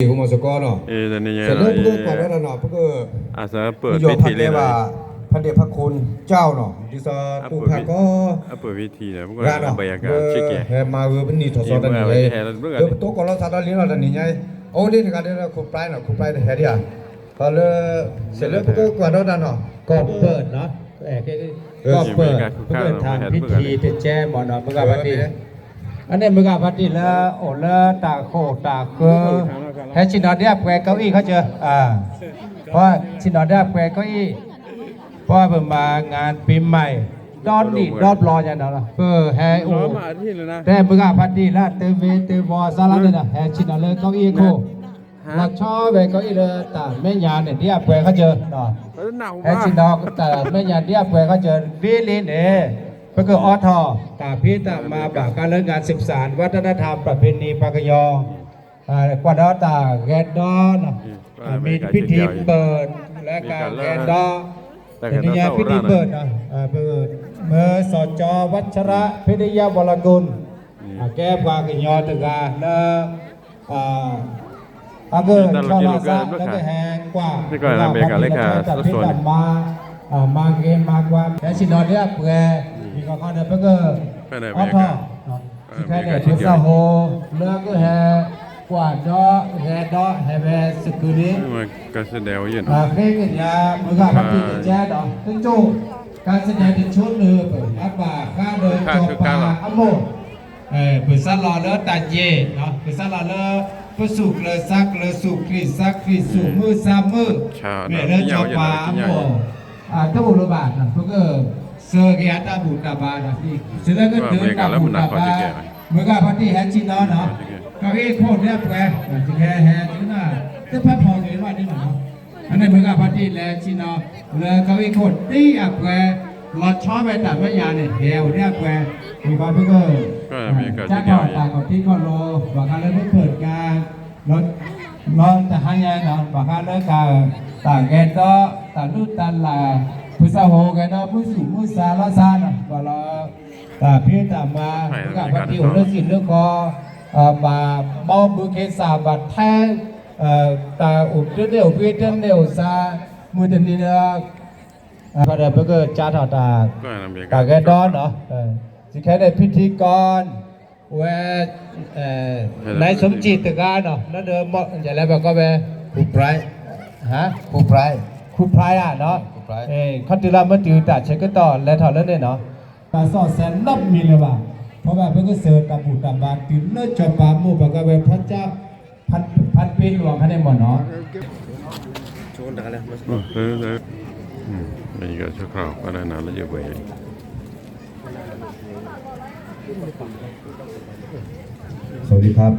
กูมาสกอเนาะแต่นี่เสร็จแล้วพวกก่อนแล้วเนาะพวกอาสาเปิดพิธีเลยว่าพระเดชพระคุณเจ้าเนาะดิซาปูพาก็เปิดพิธีเนี่ยพวกเราบรรยากาศเช็คแกมาเวอร์เป็นนี่ทศตันนี่เดี๋ยวตัวก่อนเราสัตว์เลี้ยงเราตันนี่ไงโอ้นี่การเดินขุดปลายเนาะขุดปลายแห่เดียพอเลยเสร็จแล้วพวกก่อนเราเนาะก็เปิดเนาะก็เปิดทางพิธีเป็นแจ้หมอเนาะเมื่อกี้วันนี้อันนี้เมื่อกี้วันนี้แล้วโอ้แล้วตาโคตาเกอแค่ชินอเดียแกเก้าอี้เขาเจอเพราะชินอเดียแกเก้าอี้เพราะเพิ่งมางานปีใหม่ดอนนี่ดอนรออย่างนั้นละเพื่อแห่โอ้แต่เมื่อกี้วันนี้แล้วเตเวเตวอซาลาเนี่ยนะแห่ชินอเลยเก้าอี้โคหลักชอบไปเก้าอี้เลยแต่แม่ยานเนี่ยเดียแกเขาเจอเนาะแห่ชินอแต่แม่ยานเดียแกเขาเจอวิลินเพื่ออทอตาพิตามาบากการเรื่องงานศึกษาวัฒนธรรมประเพณีปากยอกว่าดอตาแกนดอนมีพิธีเปิดและการแกนดอเป็นนิยามพิธีเปิดนะเปิดเมื่อสจวัชระพิทยาวรกุลแก้ปากยอตกาเนอาเกินชาวบ้านแล้วก็แหงกว่าที่ก่อนเบกาเลขาส่วนมาเกมมากว่าและชินอเดียเพื่อมีข้อเดียวเพื่ออทอแค่เด็กพุทธโฮเลือกก็แห่กว่าดอแห่ดอแห่แห่สกุลีการแสดงยืนเพลงยาเมื่อกี้พัฒน์แจ๊ดอซึ่งโจการแสดงในชุดเนื้อเปิดอัปปะข้าเดินจบปาอัมโมเปิดซัลลอเลอตันเย่เนาะเปิดซัลลอเลอผู้สุกเลยซักเลยสุกคริซักคริสุกมือซ้ำมือเมื่อเดินจบปาอัมโมถ้าบุรุษบาทนะเพื่อเสือเกียร์ตาบุตรบาทนะที่เสือก็เดินตาบุตรบาทเมื่อกี้พัฒน์แห่ชินอเนาะก็ให้โคตรเนี่ยแปลจะแห่แห่ที่น่าจะพัดพออยู่ว่านี่หนาะอันนี้เมื่อกี้พัฒน์แล้วชินอแล้วก็ให้โคตรที่แปลหลอดช้อไปแต่ไม่ยาเนี่ยแห่เนี่ยแปลมีความเพื่อจ้าต่อต่างกับที่คอนโลบางครั้งแล้วเปิดการรถแต่ให้ยังเนาะบางครั้งแล้วการต่างแกนก็ต่างรุ่นตันละผู้สาวแกนก็ผู้สูงผู้สาวละซานะว่าเราแต่พี่แต่มาเมื่อกี้พัฒน์อยู่เรื่องสิ่งเรื่องคอบามอมือเคสาบัดแท้ตาอุดเดียวเวทเดียวซามือตันนี้นะก็ได้เพื่อจ้าต่อต่างแกนดอนเนาะสิแค่ได้พิธีกรเวนายสมจิตตะการเนาะนั่นเดิมอย่างไรแบบก็แบบผู้ไพรผู้ไพรครูพรายเนาะเขาตีราเมื่อตีตัดเช็คก็ต่อและถอดแล้วเนี่ยเนาะตาสอดแสนนับมีเลยว่ะเพราะว่าเพื่อก็เสิร์ฟตาบุตรตาบานตื่นเนื้อจอบปาหมู่แบบก็แบบพระเจ้าพันปีหลวงเขาได้หมดเนาะนี่ก็ชั่วคราวก็ได้นานแล้วจะไปสวัสดีครับ